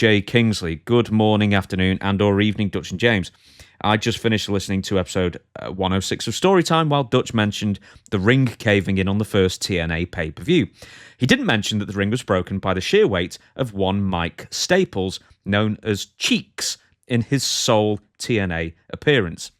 J. Kingsley. Good morning, afternoon, and or evening, Dutch and James. I just finished listening to episode 106 of Storytime while Dutch mentioned the ring caving in on the first TNA pay-per-view. He didn't mention that the ring was broken by the sheer weight of one Mike Staples, known as CHEEX, in his sole TNA appearance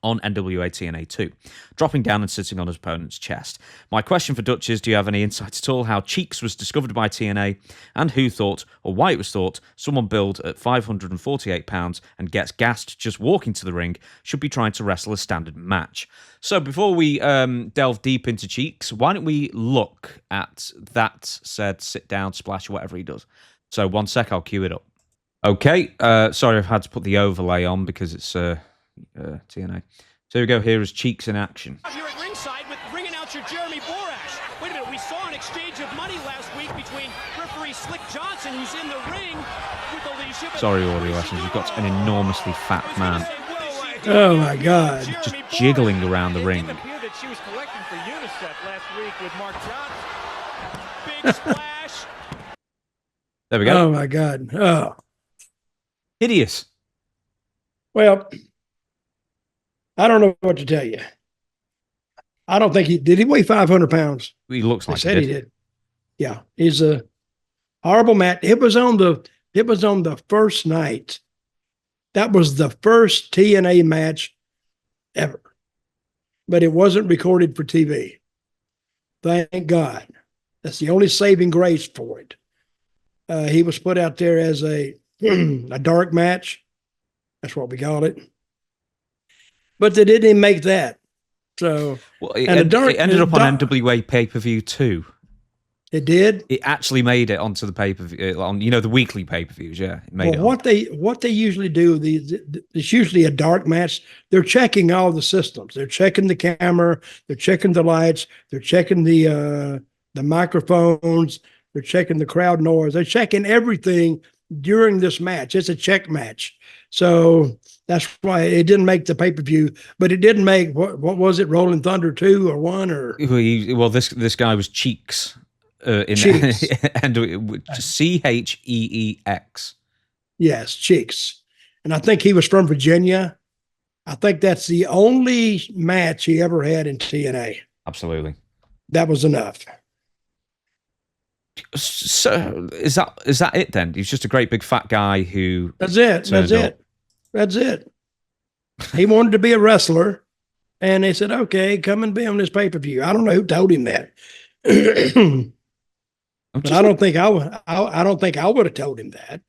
on NWA TNA 2, dropping down and sitting on his opponent's chest. My question for Dutch is, do you have any insight at all how CHEEX was discovered by TNA, and who thought, or why it was thought, someone billed at £548 and gets gassed just walking to the ring should be trying to wrestle a standard match? So before we delve deep into CHEEX, why don't we look at that said sit down, splash, whatever he does. So one sec, I'll cue it up. Okay, sorry I've had to put the overlay on because it's... TNA. So here we go. Here is CHEEX in action. Here at ringside with ring announcer Jeremy Borash. Wait a minute, we saw an exchange of money last week between referee Slick Johnson, who's in the ring with Alicia. Sorry, audio lessons. You've got an enormously fat man. Oh my God! Just jiggling around the ring. That she was collecting for UNICEF last week with Mark Johnson. Big splash. There we go. Oh my God! Oh, Hideous. well. I don't know what to tell you. I don't think did he weigh 500 pounds? He looks like they said he did. Yeah, he's a horrible match. It was on the first night. That was the first TNA match ever, but it wasn't recorded for TV. Thank God. That's the only saving grace for it. He was put out there as a dark match. That's what we called it. But they didn't even make that. So, well, it ended up on NWA pay-per-view too. It did? It actually made it onto the pay-per-view, on the weekly pay-per-views, yeah. It made what they usually do, it's usually a dark match. They're checking all the systems. They're checking the camera, they're checking the lights, they're checking the microphones, they're checking the crowd noise, they're checking everything during this match. It's a check match. So that's why it didn't make the pay-per-view, but it didn't make, what was it, Rolling Thunder 2 or 1 or? Well, this guy was CHEEX. CHEEX. And CHEEX. Yes, CHEEX. And I think he was from Virginia. I think that's the only match he ever had in TNA. Absolutely. That was enough. So is that it then? He's just a great big fat guy who... That's it. He wanted to be a wrestler, and they said, okay, come and be on this pay-per-view. I don't know who told him that. But I don't think I would have told him that.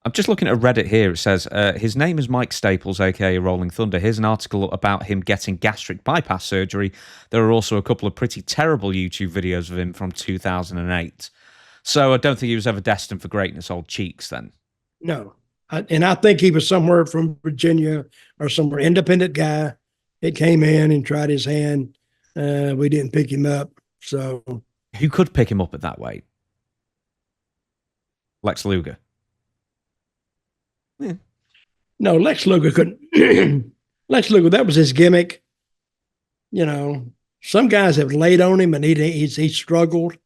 I'm just looking at Reddit here. It says, his name is Mike Staples, a.k.a. Rolling Thunder. Here's an article about him getting gastric bypass surgery. There are also a couple of pretty terrible YouTube videos of him from 2008. So I don't think he was ever destined for greatness, old CHEEX, then. No. And I think he was somewhere from Virginia or somewhere, independent guy. It came in and tried his hand. We didn't pick him up. So who could pick him up at that weight? Lex Luger. Yeah. No, Lex Luger couldn't. Lex Luger, that was his gimmick. You know, some guys have laid on him and he struggled.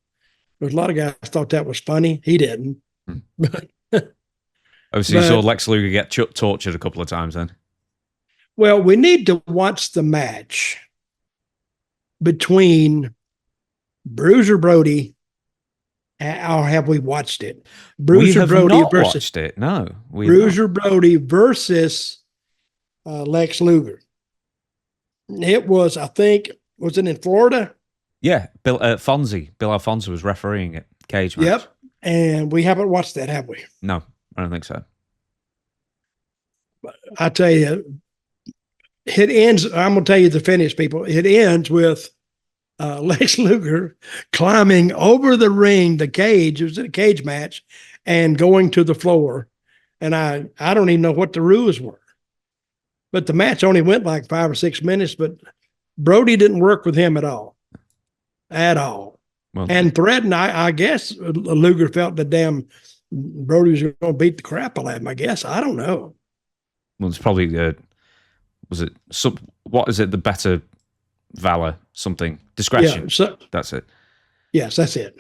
There's a lot of guys thought that was funny. He didn't. So you saw Lex Luger get tortured a couple of times then? Well, we need to watch the match between Bruiser Brody, or have we watched it? Bruiser Brody versus watched it. No, Bruiser Brody versus Lex Luger. It was, I think, was it in Florida? Yeah, Bill Alfonso was refereeing it. Cage match. Yep, and we haven't watched that, have we? No, I don't think so. I tell you, it ends. I'm going to tell you the finish, people. It ends with Lex Luger climbing over the ring, the cage. It was a cage match, and going to the floor. And I don't even know what the rules were, but the match only went like 5 or 6 minutes. But Brody didn't work with him at all. Well, and threatened. I guess Luger felt the damn Brody was going to beat the crap out of him. I guess, I don't know. Well, it's probably what is it? The better valor, something discretion. Yeah, that's it. Yes, that's it.